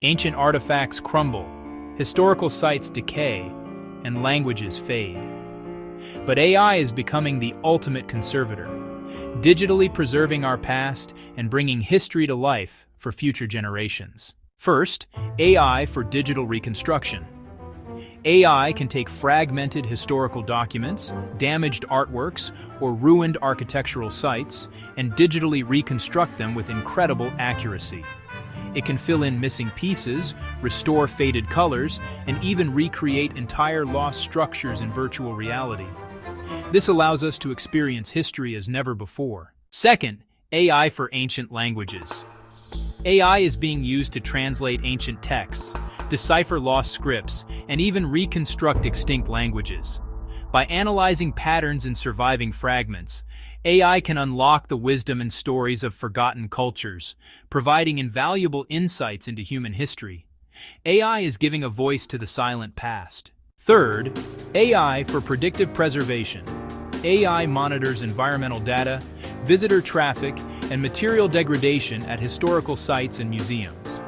Ancient artifacts crumble, historical sites decay, and languages fade. But AI is becoming the ultimate conservator, digitally preserving our past and bringing history to life for future generations. First, AI for digital reconstruction. AI can take fragmented historical documents, damaged artworks, or ruined architectural sites and digitally reconstruct them with incredible accuracy. It can fill in missing pieces, restore faded colors, and even recreate entire lost structures in virtual reality. This allows us to experience history as never before. Second, AI for ancient languages. AI is being used to translate ancient texts, decipher lost scripts, and even reconstruct extinct languages. By analyzing patterns in surviving fragments, AI can unlock the wisdom and stories of forgotten cultures, providing invaluable insights into human history. AI is giving a voice to the silent past. Third, AI for predictive preservation. AI monitors environmental data, visitor traffic, and material degradation at historical sites and museums.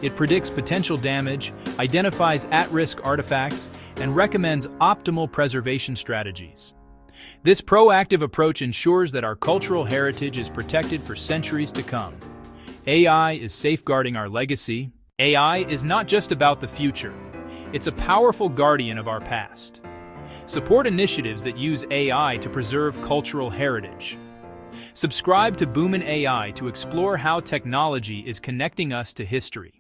It predicts potential damage, identifies at-risk artifacts, and recommends optimal preservation strategies. This proactive approach ensures that our cultural heritage is protected for centuries to come. AI is safeguarding our legacy. AI is not just about the future. It's a powerful guardian of our past. Support initiatives that use AI to preserve cultural heritage. Subscribe to Boomin AI to explore how technology is connecting us to history.